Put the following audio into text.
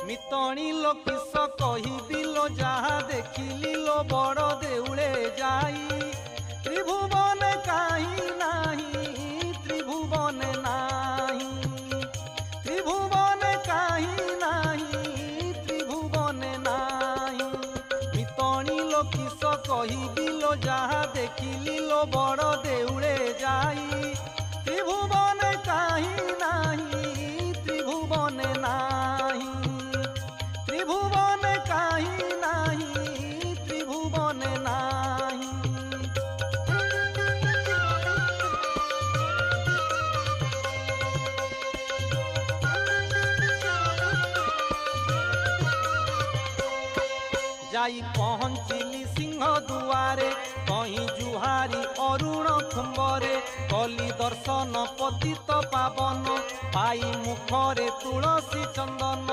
मितणी लो किस कहिदिलो जहा देखिली लो बड़ देउले जाई त्रिभुवन काहि नाही त्रिभुवन नाही त्रिभुवन काहि नाही त्रिभुवन नाही मितणी लो किस कहिदिलो जहा देखिली लो बड़ देउले जाई त्रिभुवन काहि नाही त्रिभुवन नाही त्रिभुवन काहि नाही त्रिभुवन नाही। जाई पहुँचिली सिंह दुआरे कहीं जुहारी अरुण खुम्बरे कली दर्शन पतित पावन पाई मुखरे तुलसी चंदन